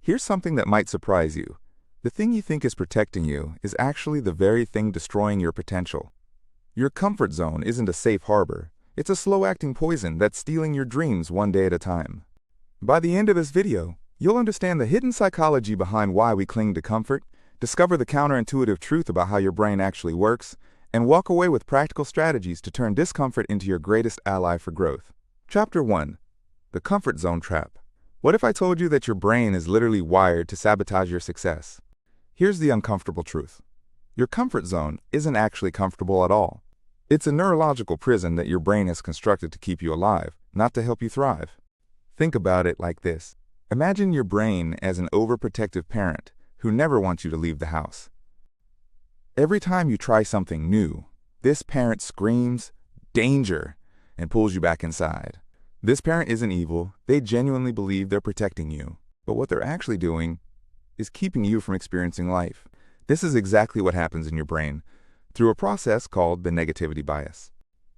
Here's something that might surprise you. The thing you think is protecting you is actually the very thing destroying your potential. Your comfort zone isn't a safe harbor. It's a slow-acting poison that's stealing your dreams one day at a time. By the end of this video, you'll understand the hidden psychology behind why we cling to comfort, discover the counterintuitive truth about how your brain actually works, and walk away with practical strategies to turn discomfort into your greatest ally for growth. Chapter 1. The Comfort Zone Trap. What if I told you that your brain is literally wired to sabotage your success? Here's the uncomfortable truth. Your comfort zone isn't actually comfortable at all. It's a neurological prison that your brain has constructed to keep you alive, not to help you thrive. Think about it like this. Imagine your brain as an overprotective parent who never wants you to leave the house. Every time you try something new, this parent screams, "Danger!" and pulls you back inside. This parent isn't evil. They genuinely believe they're protecting you. But what they're actually doing is keeping you from experiencing life. This is exactly what happens in your brain through a process called the negativity bias.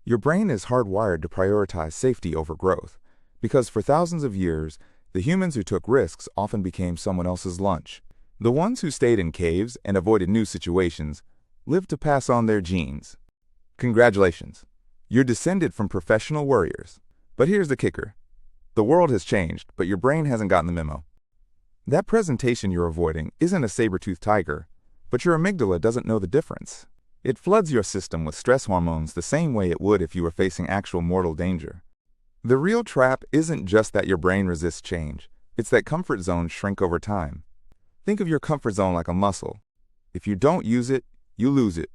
Your brain is hardwired to prioritize safety over growth because for thousands of years, the humans who took risks often became someone else's lunch. The ones who stayed in caves and avoided new situations lived to pass on their genes. Congratulations, you're descended from professional warriors. But here's the kicker. The world has changed, but your brain hasn't gotten the memo. That presentation you're avoiding isn't a saber-toothed tiger, but your amygdala doesn't know the difference. It floods your system with stress hormones the same way it would if you were facing actual mortal danger. The real trap isn't just that your brain resists change. It's that comfort zones shrink over time. Think of your comfort zone like a muscle. If you don't use it, you lose it.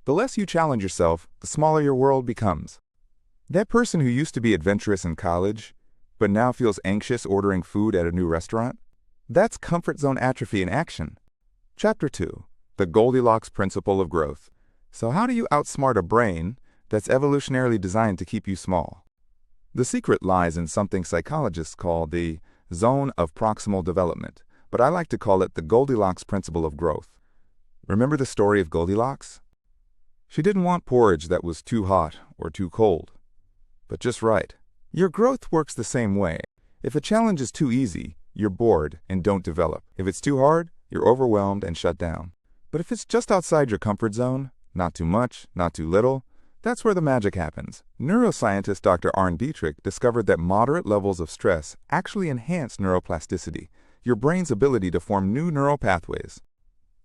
The less you challenge yourself, the smaller your world becomes. That person who used to be adventurous in college, but now feels anxious ordering food at a new restaurant, that's comfort zone atrophy in action. Chapter 2. The Goldilocks Principle of Growth. So how do you outsmart a brain that's evolutionarily designed to keep you small? The secret lies in something psychologists call the zone of proximal development, but I like to call it the Goldilocks Principle of Growth. Remember the story of Goldilocks? She didn't want porridge that was too hot or too cold, but just right. Your growth works the same way. If a challenge is too easy, you're bored and don't develop. If it's too hard, you're overwhelmed and shut down. But if it's just outside your comfort zone, not too much, not too little, that's where the magic happens. Neuroscientist Dr. Arne Dietrich discovered that moderate levels of stress actually enhance neuroplasticity, your brain's ability to form new neural pathways.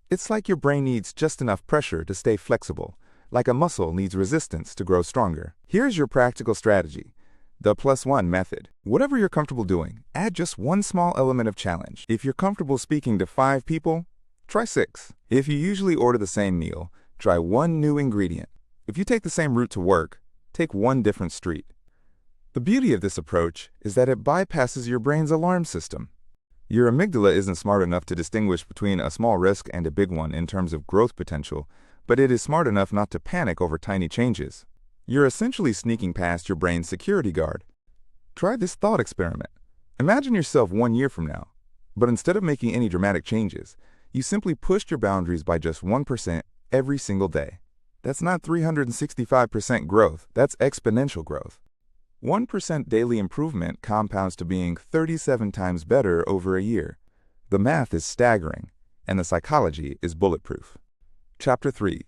It's like your brain needs just enough pressure to stay flexible, like a muscle needs resistance to grow stronger. Here's your practical strategy, the +1 method. Whatever you're comfortable doing, add just one small element of challenge. If you're comfortable speaking to 5 people, try 6. If you usually order the same meal, try one new ingredient. If you take the same route to work, take one different street. The beauty of this approach is that it bypasses your brain's alarm system. Your amygdala isn't smart enough to distinguish between a small risk and a big one in terms of growth potential, but it is smart enough not to panic over tiny changes. You're essentially sneaking past your brain's security guard. Try this thought experiment. Imagine yourself 1 year from now, but instead of making any dramatic changes, you simply pushed your boundaries by just 1% every single day. That's not 365% growth, that's exponential growth. 1% daily improvement compounds to being 37 times better over a year. The math is staggering, and the psychology is bulletproof. Chapter 3.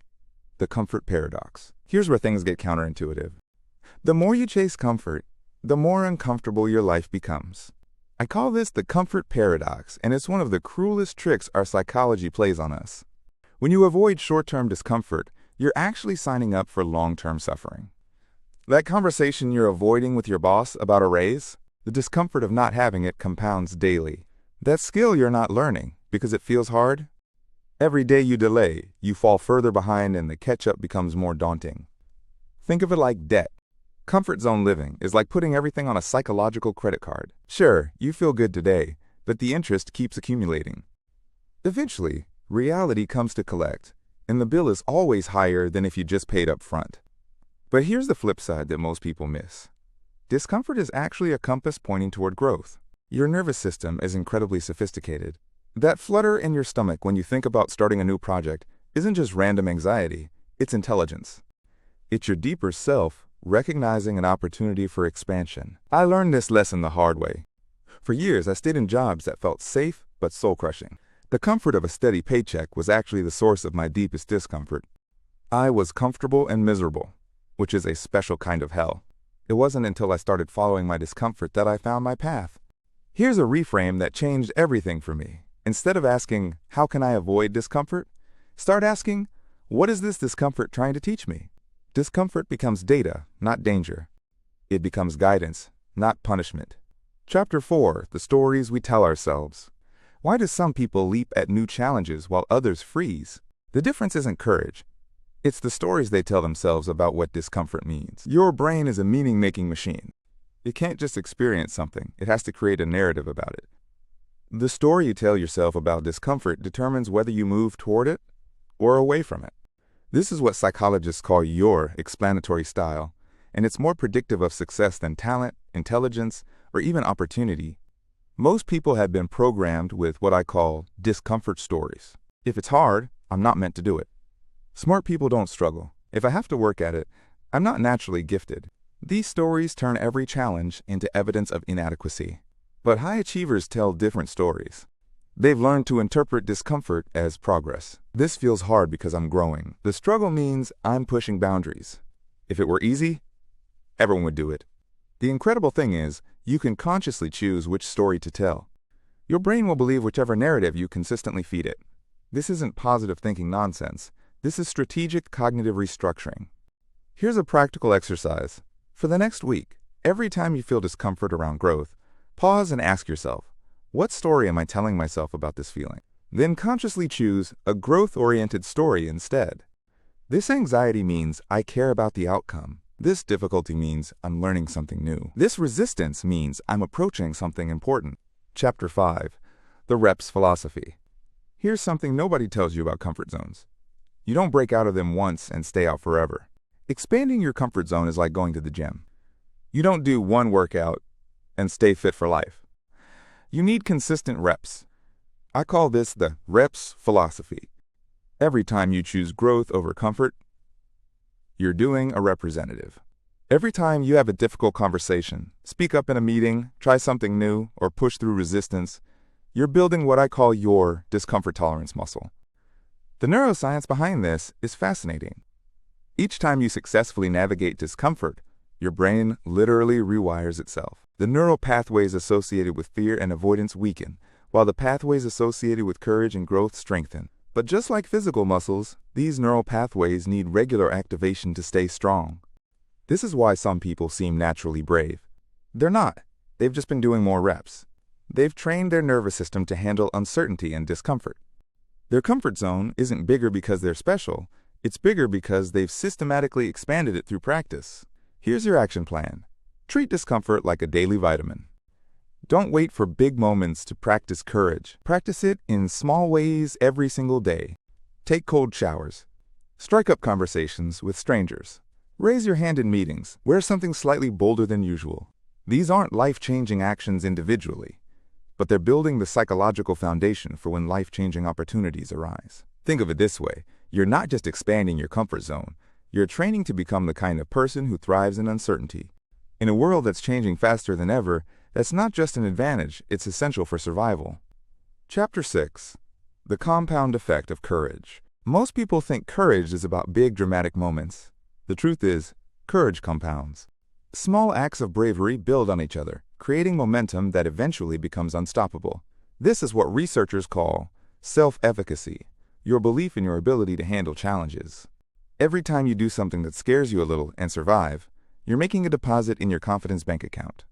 The Comfort Paradox. Here's where things get counterintuitive. The more you chase comfort, the more uncomfortable your life becomes. I call this the comfort paradox, and it's one of the cruelest tricks our psychology plays on us. When you avoid short-term discomfort, you're actually signing up for long-term suffering. That conversation you're avoiding with your boss about a raise, the discomfort of not having it compounds daily. That skill you're not learning because it feels hard, every day you delay, you fall further behind and the catch-up becomes more daunting. Think of it like debt. Comfort zone living is like putting everything on a psychological credit card. Sure, you feel good today, but the interest keeps accumulating. Eventually, reality comes to collect, and the bill is always higher than if you just paid up front. But here's the flip side that most people miss. Discomfort is actually a compass pointing toward growth. Your nervous system is incredibly sophisticated. That flutter in your stomach when you think about starting a new project isn't just random anxiety, it's intelligence. It's your deeper self recognizing an opportunity for expansion. I learned this lesson the hard way. For years, I stayed in jobs that felt safe, but soul-crushing. The comfort of a steady paycheck was actually the source of my deepest discomfort. I was comfortable and miserable, which is a special kind of hell. It wasn't until I started following my discomfort that I found my path. Here's a reframe that changed everything for me. Instead of asking, how can I avoid discomfort? Start asking, what is this discomfort trying to teach me? Discomfort becomes data, not danger. It becomes guidance, not punishment. Chapter 4. The Stories We Tell Ourselves. Why do some people leap at new challenges while others freeze? The difference isn't courage. It's the stories they tell themselves about what discomfort means. Your brain is a meaning-making machine. It can't just experience something. It has to create a narrative about it. The story you tell yourself about discomfort determines whether you move toward it or away from it. This is what psychologists call your explanatory style, and it's more predictive of success than talent, intelligence, or even opportunity. Most people have been programmed with what I call discomfort stories. If it's hard, I'm not meant to do it. Smart people don't struggle. If I have to work at it, I'm not naturally gifted. These stories turn every challenge into evidence of inadequacy. But high achievers tell different stories. They've learned to interpret discomfort as progress. This feels hard because I'm growing. The struggle means I'm pushing boundaries. If it were easy, everyone would do it. The incredible thing is, you can consciously choose which story to tell. Your brain will believe whichever narrative you consistently feed it. This isn't positive thinking nonsense. This is strategic cognitive restructuring. Here's a practical exercise. For the next week, every time you feel discomfort around growth, pause and ask yourself, what story am I telling myself about this feeling? Then consciously choose a growth-oriented story instead. This anxiety means I care about the outcome. This difficulty means I'm learning something new. This resistance means I'm approaching something important. Chapter 5. The Reps Philosophy. Here's something nobody tells you about comfort zones. You don't break out of them once and stay out forever. Expanding your comfort zone is like going to the gym. You don't do one workout and stay fit for life. You need consistent reps. I call this the reps philosophy. Every time you choose growth over comfort, you're doing a representative. Every time you have a difficult conversation, speak up in a meeting, try something new, or push through resistance, you're building what I call your discomfort tolerance muscle. The neuroscience behind this is fascinating. Each time you successfully navigate discomfort, your brain literally rewires itself. The neural pathways associated with fear and avoidance weaken, while the pathways associated with courage and growth strengthen. But just like physical muscles, these neural pathways need regular activation to stay strong. This is why some people seem naturally brave. They're not. They've just been doing more reps. They've trained their nervous system to handle uncertainty and discomfort. Their comfort zone isn't bigger because they're special. It's bigger because they've systematically expanded it through practice. Here's your action plan. Treat discomfort like a daily vitamin. Don't wait for big moments to practice courage. Practice it in small ways every single day. Take cold showers. Strike up conversations with strangers. Raise your hand in meetings. Wear something slightly bolder than usual. These aren't life-changing actions individually, but they're building the psychological foundation for when life-changing opportunities arise. Think of it this way. You're not just expanding your comfort zone. You're training to become the kind of person who thrives in uncertainty. In a world that's changing faster than ever, that's not just an advantage, it's essential for survival. Chapter 6. The Compound Effect of Courage. Most people think courage is about big dramatic moments. The truth is, courage compounds. Small acts of bravery build on each other, creating momentum that eventually becomes unstoppable. This is what researchers call self-efficacy, your belief in your ability to handle challenges. Every time you do something that scares you a little and survive, you're making a deposit in your confidence bank account.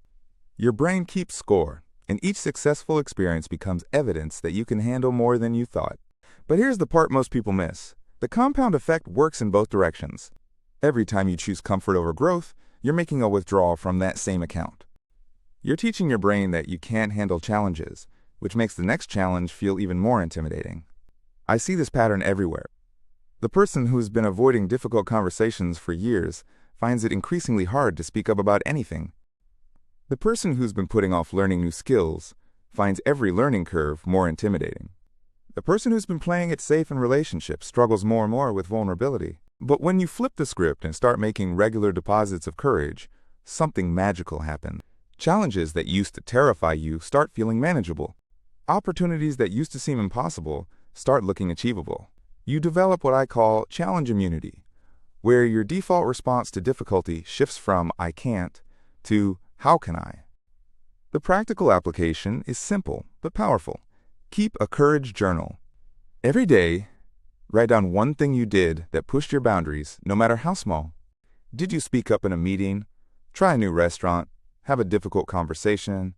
Your brain keeps score, and each successful experience becomes evidence that you can handle more than you thought. But here's the part most people miss. The compound effect works in both directions. Every time you choose comfort over growth, you're making a withdrawal from that same account. You're teaching your brain that you can't handle challenges, which makes the next challenge feel even more intimidating. I see this pattern everywhere. The person who's been avoiding difficult conversations for years finds it increasingly hard to speak up about anything. The person who's been putting off learning new skills finds every learning curve more intimidating. The person who's been playing it safe in relationships struggles more and more with vulnerability. But when you flip the script and start making regular deposits of courage, something magical happens. Challenges that used to terrify you start feeling manageable. Opportunities that used to seem impossible start looking achievable. You develop what I call challenge immunity, where your default response to difficulty shifts from "I can't" to "How can I?" The practical application is simple but powerful. Keep a courage journal. Every day, write down one thing you did that pushed your boundaries, no matter how small. Did you speak up in a meeting, try a new restaurant, have a difficult conversation?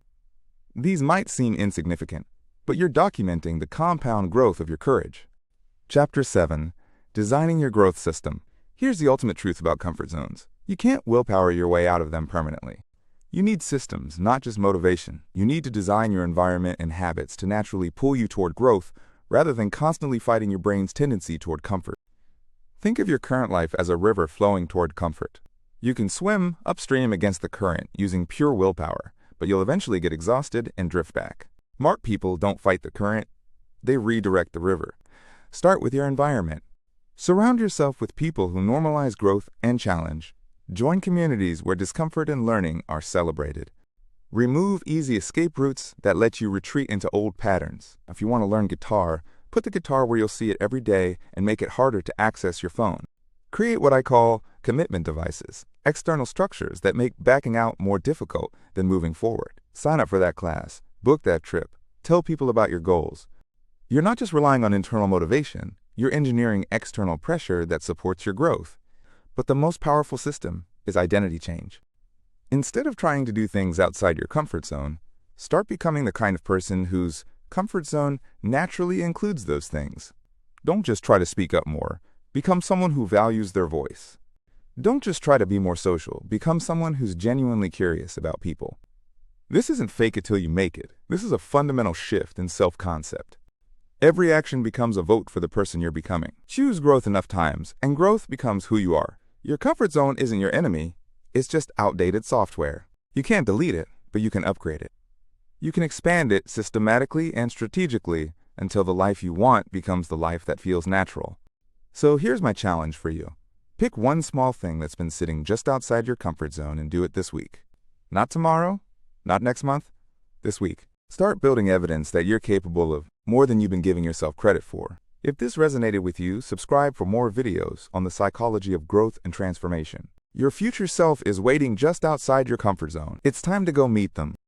These might seem insignificant, but you're documenting the compound growth of your courage. Chapter 7. Designing your growth system. Here's the ultimate truth about comfort zones. You can't willpower your way out of them permanently. You need systems, not just motivation. You need to design your environment and habits to naturally pull you toward growth rather than constantly fighting your brain's tendency toward comfort. Think of your current life as a river flowing toward comfort. You can swim upstream against the current using pure willpower, but you'll eventually get exhausted and drift back. Smart people don't fight the current, they redirect the river. Start with your environment. Surround yourself with people who normalize growth and challenge. Join communities where discomfort and learning are celebrated. Remove easy escape routes that let you retreat into old patterns. If you want to learn guitar, put the guitar where you'll see it every day and make it harder to access your phone. Create what I call commitment devices, external structures that make backing out more difficult than moving forward. Sign up for that class, book that trip, tell people about your goals. You're not just relying on internal motivation, you're engineering external pressure that supports your growth. But the most powerful system is identity change. Instead of trying to do things outside your comfort zone, start becoming the kind of person whose comfort zone naturally includes those things. Don't just try to speak up more. Become someone who values their voice. Don't just try to be more social. Become someone who's genuinely curious about people. This isn't fake it till you make it. This is a fundamental shift in self-concept. Every action becomes a vote for the person you're becoming. Choose growth enough times, and growth becomes who you are. Your comfort zone isn't your enemy. It's just outdated software. You can't delete it, but you can upgrade it. You can expand it systematically and strategically until the life you want becomes the life that feels natural. So here's my challenge for you. Pick one small thing that's been sitting just outside your comfort zone and do it this week. Not tomorrow, not next month, this week. Start building evidence that you're capable of more than you've been giving yourself credit for. If this resonated with you, subscribe for more videos on the psychology of growth and transformation. Your future self is waiting just outside your comfort zone. It's time to go meet them.